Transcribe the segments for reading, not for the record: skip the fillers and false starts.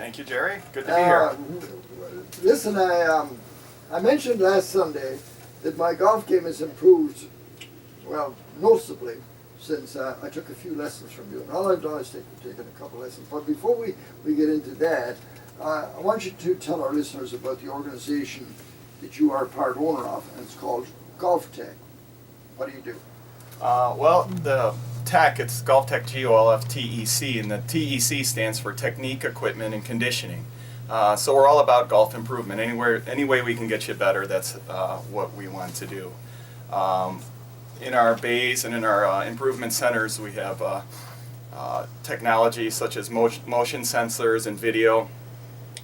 Thank you, Gerry. Good to be here. Listen, I mentioned last Sunday that my golf game has improved, well, noticeably since I took a few lessons from you. And all I've done is taken a couple lessons. But before we get into that, I want you to tell our listeners about the organization that you are part owner of, and it's called Golftec. What do you do? Well, the tech, it's Golftec, Golftec, and the TEC stands for Technique, Equipment, and Conditioning. So we're all about golf improvement. Any way we can get you better, that's what we want to do. In our bays and in our improvement centers, we have technology such as motion sensors and video.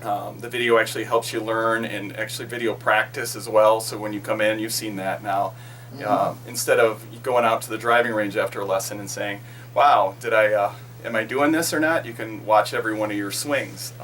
The video actually helps you learn, and actually video practice as well. So when you come in, you've seen that now. Instead of going out to the driving range after a lesson and saying, "Wow, am I doing this or not?" You can watch every one of your swings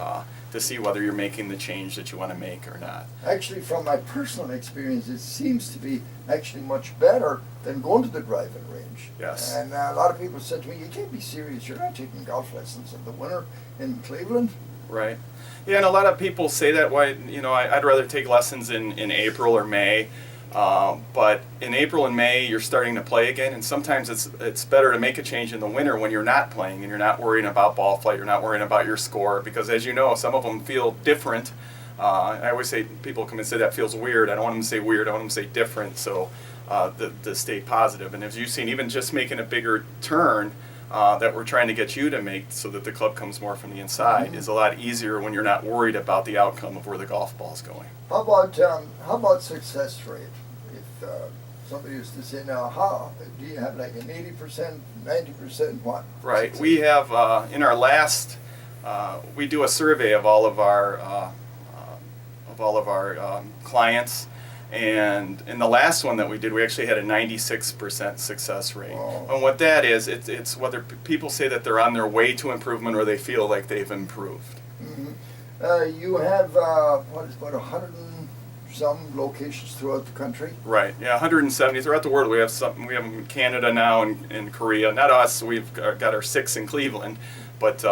to see whether you're making the change that you want to make or not. Actually, from my personal experience, it seems to be actually much better than going to the driving range. Yes. And a lot of people said to me, "You can't be serious. You're not taking golf lessons in the winter in Cleveland." Right. Yeah, and a lot of people say that. Why? I'd rather take lessons in April or May. But in April and May, you're starting to play again, and sometimes it's better to make a change in the winter when you're not playing and you're not worrying about ball flight, you're not worrying about your score, because as you know, some of them feel different. I always say, people come and say that feels weird. I don't want them to say weird, I want them to say different, so to stay positive. And as you've seen, even just making a bigger turn that we're trying to get you to make so that the club comes more from the inside is a lot easier when you're not worried about the outcome of where the golf ball's going. How about success rate? If somebody used to say, now, how do you have like an 80%, 90%, what? Right. We have in our last, we do a survey of all of our clients, and in the last one that we did, we actually had a 96% success rate. Wow. And what that is, it's whether people say that they're on their way to improvement or they feel like they've improved. Mm-hmm. You have what is about 100 and some locations throughout the country. Right. Yeah, 170 throughout the world. We have some. We have them in Canada now and in Korea. Not us. We've got our 6 in Cleveland, but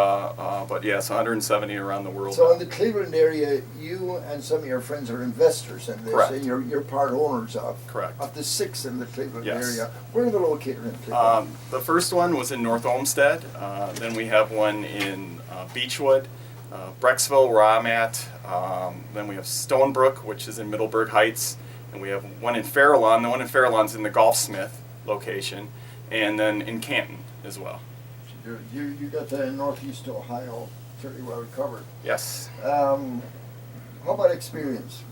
yes, 170 around the world. So now. in the Cleveland area, you and some of your friends are investors in this. Correct. And you're part owners of. Correct. Of the 6 in the Cleveland Yes. area. Where are they located in Cleveland? The first one was in North Olmsted. Then we have one in Beechwood, Brecksville, where I'm at. Then we have Stonebrook, which is in Middleburg Heights, and we have one in Farallon. The one in Farallon's in the Golfsmith location, and then in Canton as well. You got that in Northeast Ohio fairly well covered. Yes. How about experience?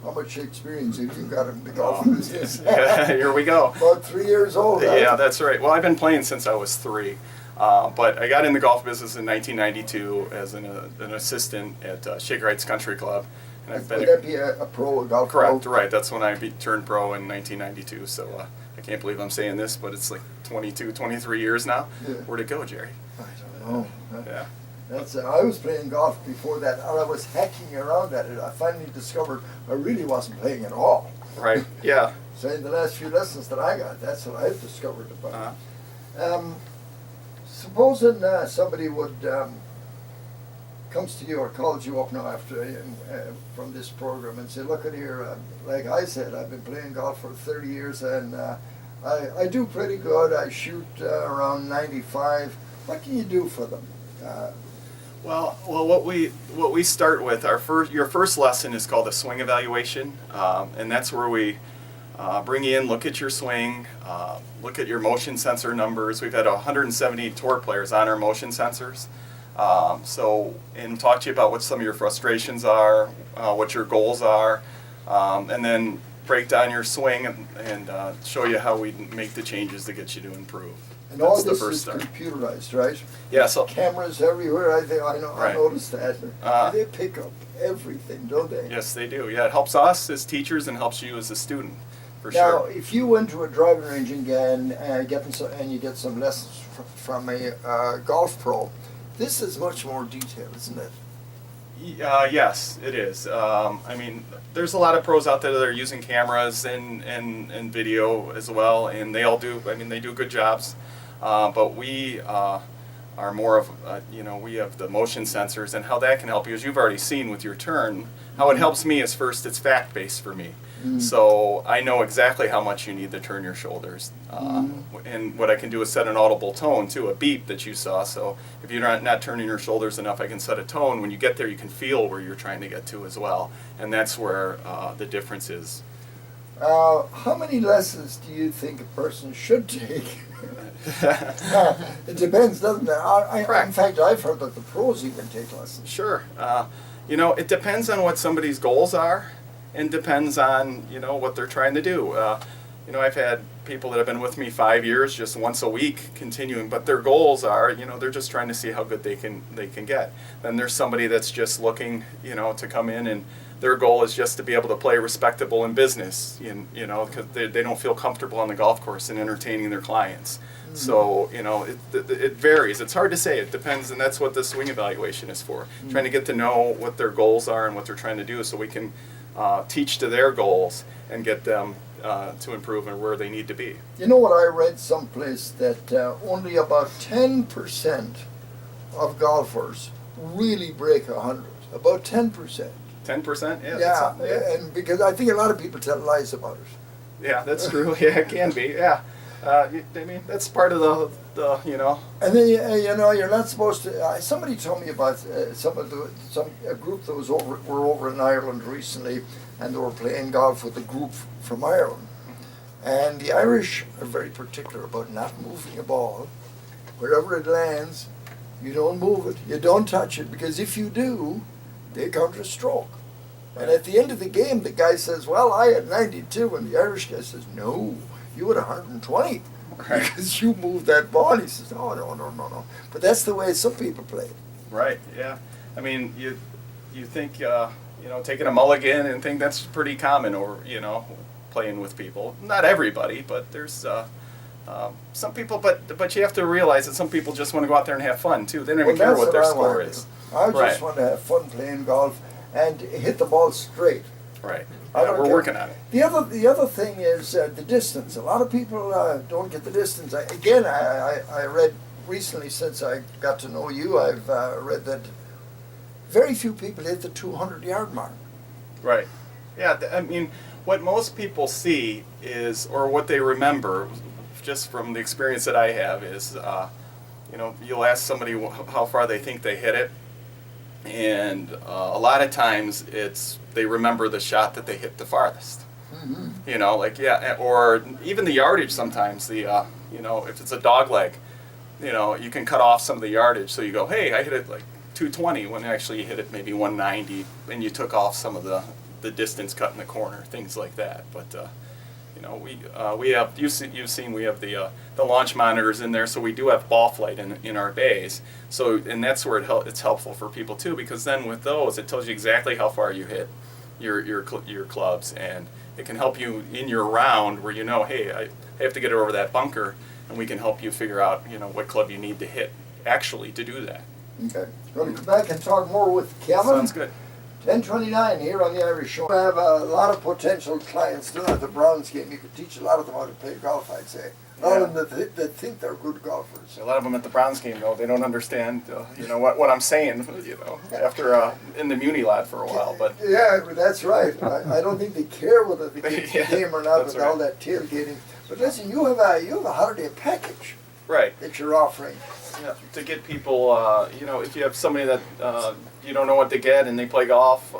How much experience have you got in the golf business? Here we go. About 3 years old. Huh? Yeah, that's right. Well, I've been playing since I was 3. But I got in the golf business in 1992 as an assistant at Shaker Heights Country Club. And I've been Would that be a pro, a golf correct, pro? right. That's when I turned pro in 1992. So I can't believe I'm saying this, but it's like 22, 23 years now. Yeah. Where'd it go, Gerry? I don't know. Yeah. I was playing golf before that, and I was hacking around at it. I finally discovered I really wasn't playing at all. Right. Yeah. So in the last few lessons that I got, that's what I've discovered about it. Supposing somebody would comes to you or calls you up now after from this program and say, "Look at here, like I said, I've been playing golf for 30 years and I do pretty good. I shoot around 95. What can you do for them?" Well, what we start with, your first lesson is called a swing evaluation, and that's where we bring you in, look at your swing, look at your motion sensor numbers. We've had 170 tour players on our motion sensors, and talk to you about what some of your frustrations are, what your goals are, and then break down your swing and show you how we make the changes to get you to improve. And all this is computerized, right? Yeah. So cameras everywhere. I know. Right. I noticed that. They pick up everything, don't they? Yes, they do. Yeah, it helps us as teachers and helps you as a student, for now, sure. if you went to a driving range again and you get some lessons from a golf pro, this is much more detailed, isn't it? Yes, it is. I mean, there's a lot of pros out there that are using cameras and video as well, and they all do. I mean, they do good jobs. But we are more of, we have the motion sensors, and how that can help you, as you've already seen with your turn. How it helps me is, first, it's fact-based for me. So I know exactly how much you need to turn your shoulders. And what I can do is set an audible tone, too, a beep that you saw. So if you're not turning your shoulders enough, I can set a tone. When you get there, you can feel where you're trying to get to as well. And that's where the difference is. How many lessons do you think a person should take? It depends, doesn't it? In fact, I've heard that the pros even take lessons. Sure. It depends on what somebody's goals are, and depends on, what they're trying to do. I've had people that have been with me 5 years, just once a week, continuing, but their goals are, they're just trying to see how good they can get. Then there's somebody that's just looking, to come in, and their goal is just to be able to play respectable in business, because they don't feel comfortable on the golf course and entertaining their clients. So, it varies. It's hard to say. It depends, and that's what the swing evaluation is for. Trying to get to know what their goals are and what they're trying to do, so we can teach to their goals and get them to improve and where they need to be. You know what I read someplace, that only about 10% of golfers really break 100. About 10%. 10%? Yeah, and because I think a lot of people tell lies about it. Yeah, that's true. Yeah, it can be. Yeah. That's part of the. And then you're not supposed to. Somebody told me about a group that were over in Ireland recently, and they were playing golf with a group from Ireland, and the Irish are very particular about not moving a ball. Wherever it lands, you don't move it, you don't touch it, because if you do, they counter a stroke. And at the end of the game, the guy says, "Well, I had 92," and the Irish guy says, "No, you had 120, right, because you moved that ball." He says, "Oh, no." But that's the way some people play. Right. Yeah. I mean, you think taking a mulligan and think that's pretty common, or playing with people. Not everybody, but there's some people. But you have to realize that some people just want to go out there and have fun too. They don't even care what their score is. I just want to have fun playing golf and hit the ball straight. Right. Yeah, we're working on it. The other thing is the distance. A lot of people don't get the distance. I read recently, since I got to know you, I've read that very few people hit the 200-yard mark. Right. Yeah. I mean, what most people see is, or what they remember, just from the experience that I have, is, you'll ask somebody how far they think they hit it, and a lot of times they remember the shot that they hit the farthest. Mm-hmm. Or even the yardage sometimes. If it's a dog leg, you can cut off some of the yardage. So you go, hey, I hit it like 220, when actually you hit it maybe 190, and you took off some of the distance cut in the corner, things like that. But we have, you've seen we have the launch monitors in there, so we do have ball flight in our bays. So, and that's where it's helpful for people too, because then with those, it tells you exactly how far you hit your clubs, and it can help you in your round where hey, I have to get it over that bunker, and we can help you figure out what club you need to hit actually to do that. Okay, going to come back and talk more with Kevin. Sounds good. 10:29 here on the Irish Show. I have a lot of potential clients still at the Browns game. You could teach a lot of them how to play golf, I'd say. A lot of them that think they're good golfers. A lot of them at the Browns game, though, they don't understand, what I'm saying, after in the Muni lot for a while. But yeah, that's right. I don't think they care whether they get the game or not with all that tailgating. But listen, you have a holiday package, right, that you're offering. Yeah, to get people, if you have somebody that you don't know what to get and they play golf,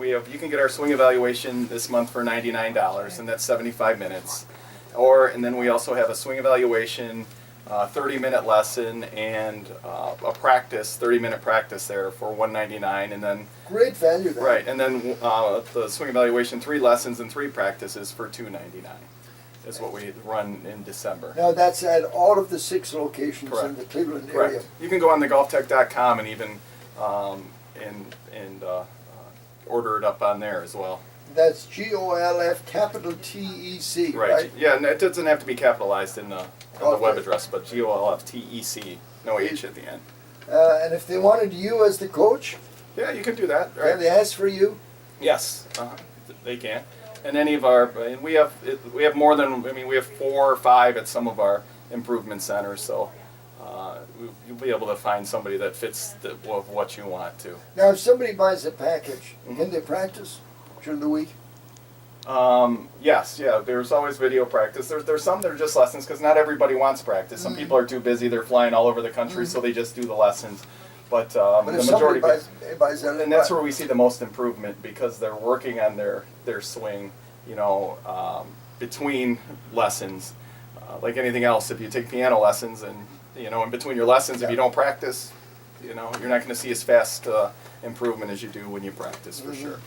you can get our swing evaluation this month for $99, and that's 75 minutes. And then we also have a swing evaluation, 30-minute lesson, and a practice, 30-minute practice there for $199, and then great value there. Right, and then the swing evaluation, 3 lessons and 3 practices for $299. Is what we run in December. Now that's at all of the 6 locations. Correct. In the Cleveland area. Correct. You can go on the golftec.com and even order it up on there as well. That's GOLF right? Yeah, and it doesn't have to be capitalized on the web address, but GOLFTEC, no H at the end. And if they wanted you as the coach, yeah, you could do that. Right? Can they ask for you? Yes, they can. And any of our, and we have more than, we have 4 or 5 at some of our improvement centers. So, you'll be able to find somebody that fits of what you want to. Now, if somebody buys a package, can they practice during the week? Yes, yeah, there's always video practice. There's some that are just lessons because not everybody wants practice. Some people are too busy, they're flying all over the country, so they just do the lessons. But But the if majority, somebody buys that, and that's where we see the most improvement because they're working on their swing, between lessons. Like anything else, if you take piano lessons and, in between your lessons, if you don't practice, you're not going to see as fast improvement as you do when you practice, for sure.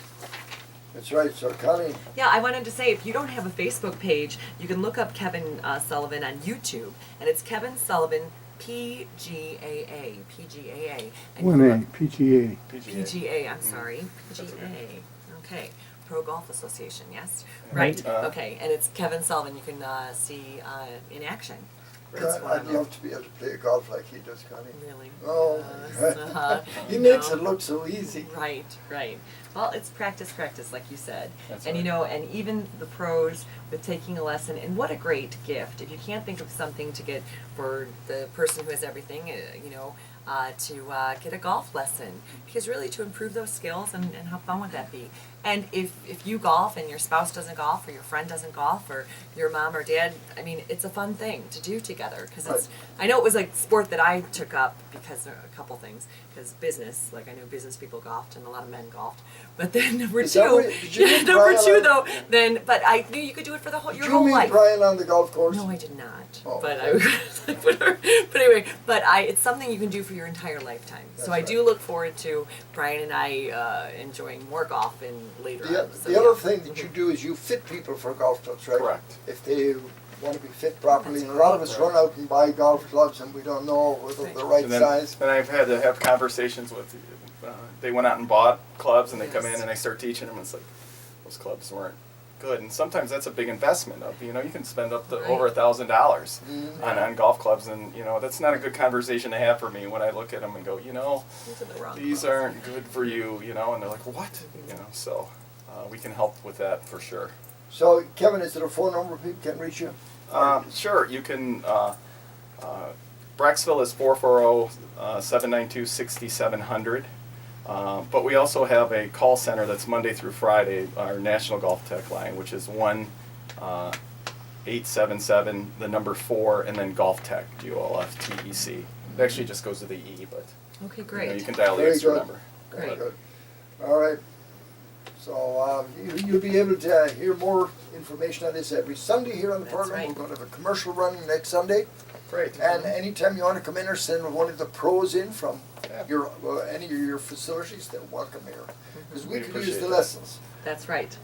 That's right. So, Connie, Yeah, I wanted to say, if you don't have a Facebook page, you can look up Kevin Sullivan on YouTube, and it's Kevin Sullivan PGA. And One you A, look- PGA. PGA, I'm sorry. PGA. Okay. Pro Golf Association, yes? Right. Okay, and it's Kevin Sullivan. You can see in action. That's what I'd I'm- love to be able to play golf like he does, Connie. Really? Oh, Yes, he you makes know. it look so easy. Right, right. Well, it's practice, like you said. That's and right. and even the pros with taking a lesson, and what a great gift. If you can't think of something to get for the person who has everything, to get a golf lesson. Because really to improve those skills and how fun would that be? And if you golf and your spouse doesn't golf or your friend doesn't golf or your mom or dad, I mean, it's a fun thing to do together. Because it's, I know it was like sport that I took up because of a couple things. Because business, like I know business people golfed and a lot of men golfed. But then number Is that two, what- did you meet number Brian two on- though, then, but I knew you could do it for the whole, your Did whole you meet life. Brian on the golf course? No, I did not. Oh, but okay. but anyway, it's something you can do for your entire lifetime. That's So I right. do look forward to Brian and I enjoying more golf in later on. So, The other thing that you do is you fit people for golf clubs, right? Correct. If they want to be fit properly, That's and a lot of us right. run out and buy golf clubs and we don't know whether Right. they're the right And then, size. then I've had to have conversations with, they went out and bought clubs and they come in Yes. and I start teaching them. It's like, those clubs weren't good. And sometimes that's a big investment of, you can spend up to Right. over $1,000 Mhm. on golf clubs. And, that's not a good conversation to have for me when I look at them and go, these are the wrong these clubs. aren't good for you, and they're like, what? So we can help with that for sure. So, Kevin, is there a phone number people can reach you? Sure, you can, Brecksville is 440-792-6700. But we also have a call center that's Monday through Friday, our National Golftec line, which is 1-877, the number 4, and then Golftec, Golftec. It actually just goes to the E, but Okay, you great. can dial the Very extra good. number. Very Great. good. All right. So you'll be able to hear more information on this every Sunday here on the That's program. right. We're going to have a commercial run next Sunday. Great. And anytime you want to come in or send one of the pros in from Yeah. any of your facilities, they're welcome here. Because we We could use appreciate the that. lessons. That's right.